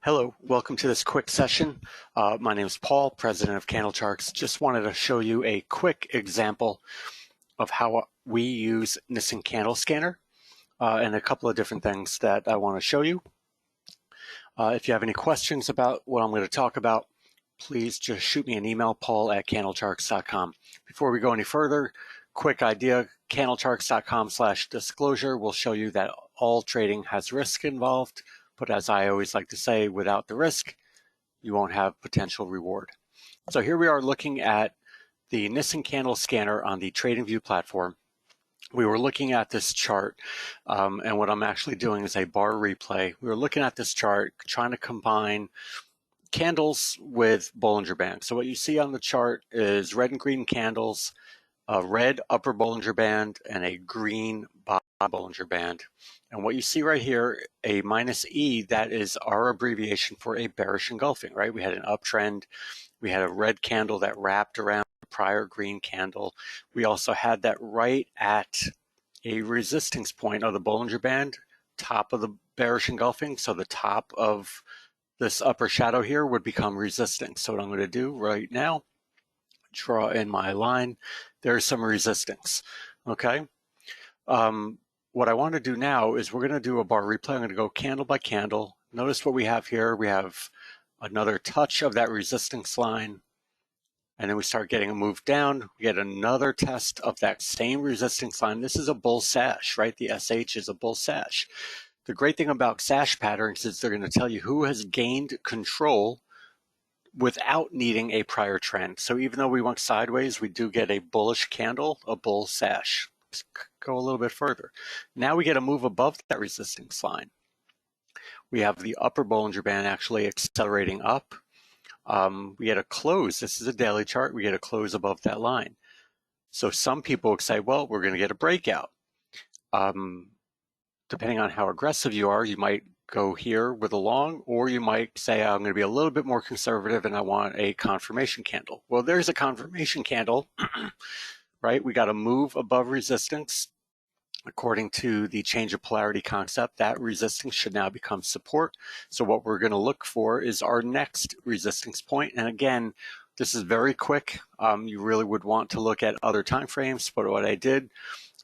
Hello, welcome to this quick session. My name is Paul, president of Candle Charts. Just wanted to show you a quick example of how we use Nison Candle Scanner and a couple of different things that I want to show you. If you have any questions about what I'm going to talk about, please just shoot me an email, paul@candlecharts.com. Before we go any further, quick idea, candlecharts.com/disclosure will show you that all trading has risk involved. But as I always like to say, without the risk, you won't have potential reward. So here we are looking at the Nison Candle Scanner on the TradingView platform. We were looking at this chart, and what I'm actually doing is a bar replay. We were looking at this chart, trying to combine candles with Bollinger Bands. So what you see on the chart is red and green candles, a red upper Bollinger Band, and a green bottom Bollinger Band. And what you see right here, a -E, that is our abbreviation for a bearish engulfing, right? We had an uptrend. We had a red candle that wrapped around the prior green candle. We also had that right at a resistance point of the Bollinger Band, top of the bearish engulfing. So the top of this upper shadow here would become resistance. So what I'm going to do right now, draw in my line. There's some resistance, okay? What I want to do now is we're going to do a bar replay. I'm going to go candle by candle. Notice what we have here. We have another touch of that resistance line, and then we start getting a move down. We get another test of that same resistance line. This is a bull sash, right? The SH is a bull sash. The great thing about sash patterns is they're going to tell you who has gained control without needing a prior trend. So even though we went sideways, we do get a bullish candle, a bull sash. Let's go a little bit further. Now we get a move above that resistance line. We have the upper Bollinger Band actually accelerating up. We get a close. This is a daily chart. We get a close above that line. So some people would say, well, we're going to get a breakout. Depending on how aggressive you are, you might go here with a long, or you might say, I'm going to be a little bit more conservative and I want a confirmation candle. Well, there's a confirmation candle, right? We got a move above resistance. According to the change of polarity concept, that resistance should now become support. So what we're going to look for is our next resistance point. And again, this is very quick. You really would want to look at other time frames, but what I did,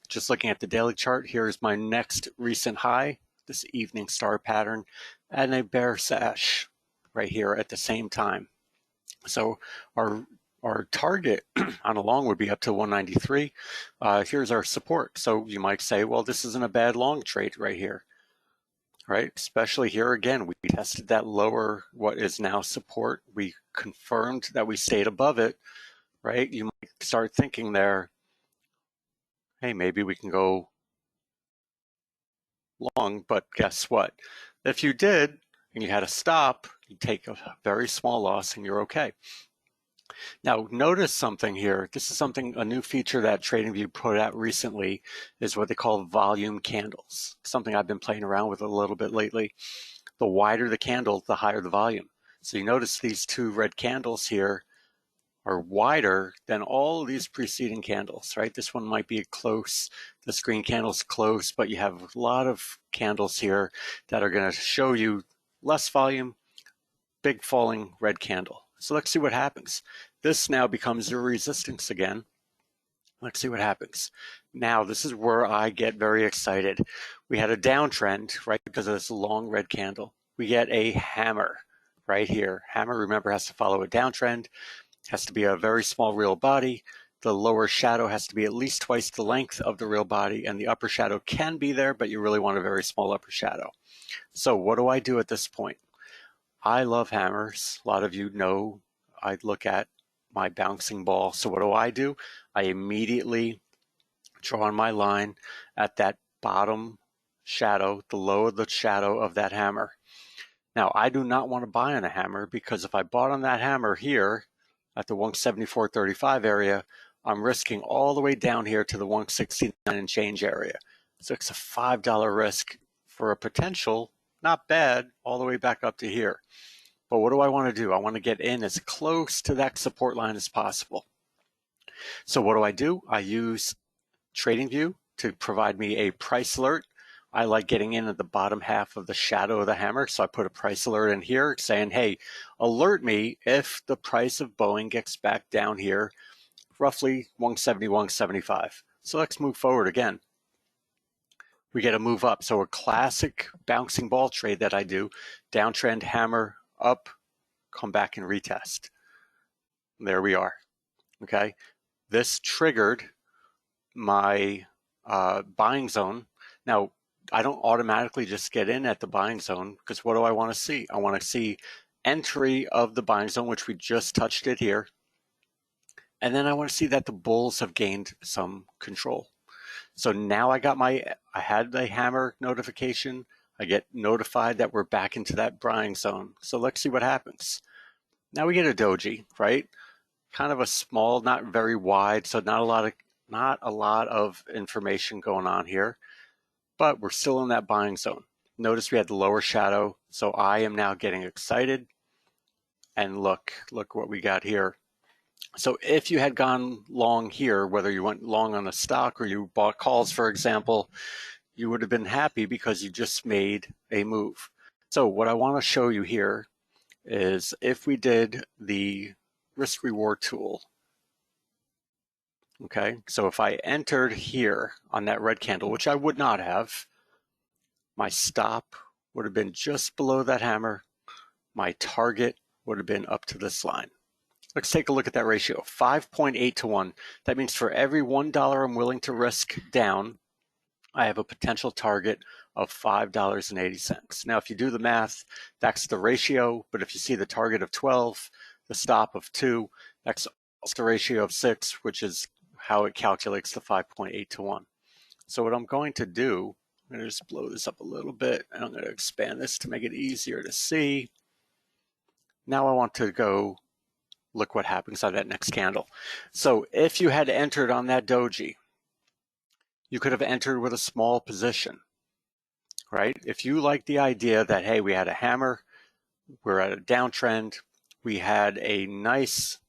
just looking at the daily chart, here's my next recent high, this evening star pattern, and a bear sash right here at the same time. So our target on a long would be up to 193. Here's our support. So you might say, well, this isn't a bad long trade right here, right? Especially here again, we tested that lower, what is now support. We confirmed that we stayed above it, right? You might start thinking there, hey, maybe we can go long, but guess what? If you did and you had a stop, you take a very small loss and you're okay. Now, notice something here. This is something, a new feature that TradingView put out recently is what they call volume candles, something I've been playing around with a little bit lately. The wider the candle, the higher the volume. So you notice these two red candles here are wider than all of these preceding candles, right? This one might be close, this green candle's close, but you have a lot of candles here that are going to show you less volume, big falling red candle. So let's see what happens. This now becomes a resistance again. Let's see what happens. Now, this is where I get very excited. We had a downtrend, right, because of this long red candle. We get a hammer right here. Hammer, remember, has to follow a downtrend. Has to be a very small real body. The lower shadow has to be at least twice the length of the real body, and the upper shadow can be there, but you really want a very small upper shadow. So what do I do at this point? I love hammers. A lot of you know I look at my bouncing ball. So what do? I immediately draw on my line at that bottom shadow, the low of the shadow of that hammer. Now, I do not want to buy on a hammer because if I bought on that hammer here at the 174.35 area, I'm risking all the way down here to the 169 and change area. So it's a $5 risk for a potential, not bad, all the way back up to here. But what do I want to do? I want to get in as close to that support line as possible. So what do? I use TradingView to provide me a price alert I like getting in at the bottom half of the shadow of the hammer, so I put a price alert in here saying, hey, alert me if the price of Boeing gets back down here, roughly 170, 175. So let's move forward again. We get a move up. So a classic bouncing ball trade that I do, downtrend, hammer, up, come back and retest. There we are, okay? This triggered my buying zone. Now, I don't automatically just get in at the buying zone because what do I want to see? I want to see entry of the buying zone, which we just touched it here. And then I want to see that the bulls have gained some control. So now I had the hammer notification. I get notified that we're back into that buying zone. So let's see what happens. Now we get a doji, right? Kind of a small, not very wide, so not a lot of information going on here, but we're still in that buying zone. Notice we had the lower shadow, so I am now getting excited. And look what we got here. So if you had gone long here, whether you went long on a stock or you bought calls, for example, you would have been happy because you just made a move. So what I want to show you here is if we did the risk reward tool. Okay, so if I entered here on that red candle, which I would not have, my stop would have been just below that hammer. My target would have been up to this line. Let's take a look at that ratio, 5.8 to 1. That means for every $1 I'm willing to risk down, I have a potential target of $5.80. Now, if you do the math, that's the ratio, but if you see the target of 12, the stop of 2, that's the ratio of 6, which is how it calculates the 5.8 to 1. So what I'm going to do, I'm going to just blow this up a little bit, and I'm going to expand this to make it easier to see. Now I want to go look what happens on that next candle. So if you had entered on that doji, you could have entered with a small position, right? If you like the idea that, hey, we had a hammer, we're at a downtrend, we had a nice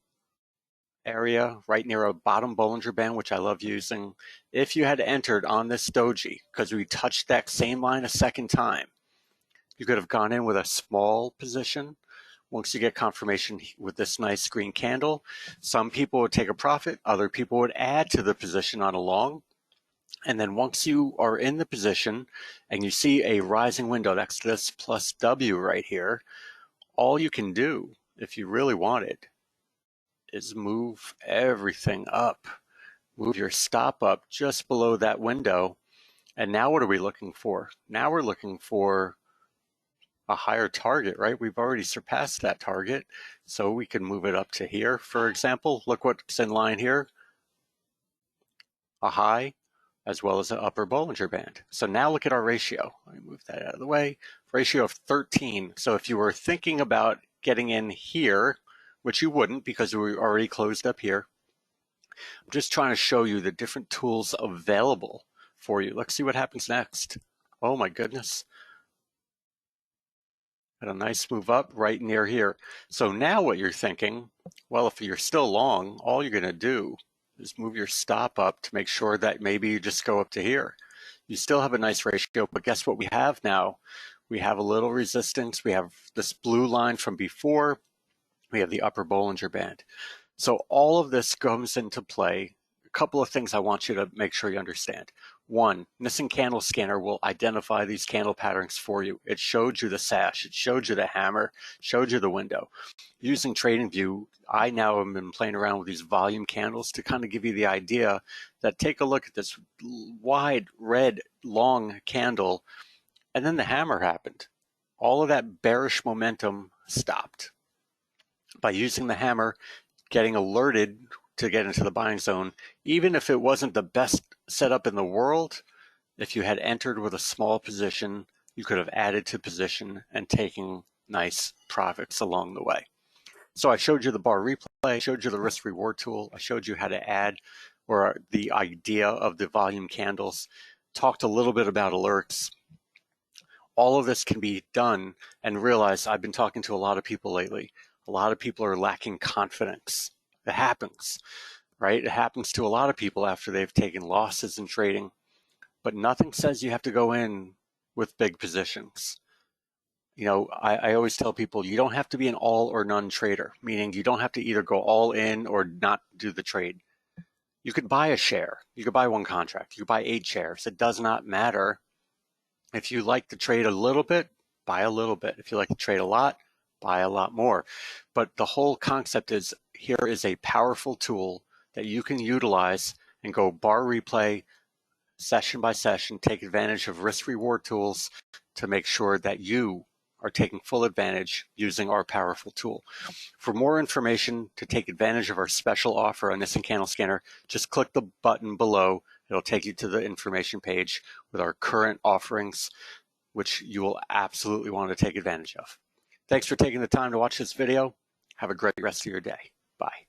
area right near a bottom Bollinger Band, which I love using. If you had entered on this doji, because we touched that same line a second time, you could have gone in with a small position. Once you get confirmation with this nice green candle, some people would take a profit, other people would add to the position on a long. And then once you are in the position and you see a rising window, that's this plus W right here, all you can do, if you really wanted, is move everything up. Move your stop up just below that window. And now what are we looking for? Now we're looking for a higher target, right? We've already surpassed that target. So we can move it up to here, for example. Look what's in line here. A high, as well as an upper Bollinger Band. So now look at our ratio. Let me move that out of the way. Ratio of 13. So if you were thinking about getting in here, which you wouldn't because we already closed up here, I'm just trying to show you the different tools available for you. Let's see what happens next. Oh my goodness. Got a nice move up right near here. So now what you're thinking, well, if you're still long, all you're going to do is move your stop up to make sure that maybe you just go up to here. You still have a nice ratio, but guess what we have now? We have a little resistance. We have this blue line from before. We have the upper Bollinger Band. So all of this comes into play. A couple of things I want you to make sure you understand. One, Nison Candle Scanner will identify these candle patterns for you. It showed you the sash, it showed you the hammer, showed you the window. Using TradingView, I now have been playing around with these volume candles to kind of give you the idea that take a look at this wide, red, long candle, and then the hammer happened. All of that bearish momentum stopped. By using the hammer, getting alerted to get into the buying zone, even if it wasn't the best setup in the world, if you had entered with a small position, you could have added to position and taken nice profits along the way. So I showed you the bar replay, I showed you the risk reward tool, I showed you how to add or the idea of the volume candles, talked a little bit about alerts. All of this can be done, and realize I've been talking to a lot of people lately. A lot of people are lacking confidence. It happens, right? It happens to a lot of people after they've taken losses in trading. but nothing says you have to go in with big positions. You know, I always tell people you don't have to be an all or none trader, meaning you don't have to either go all in or not do the trade. You could buy a share. You could buy one contract. You could buy 8 shares. It does not matter. If you like to trade a little bit, buy a little bit. If you like to trade a lot, buy a lot more. But the whole concept is here is a powerful tool that you can utilize and go bar replay session by session, take advantage of risk reward tools to make sure that you are taking full advantage using our powerful tool. For more information to take advantage of our special offer on Nison Candle Scanner, just click the button below. It'll take you to the information page with our current offerings, which you will absolutely want to take advantage of. Thanks for taking the time to watch this video. Have a great rest of your day. Bye.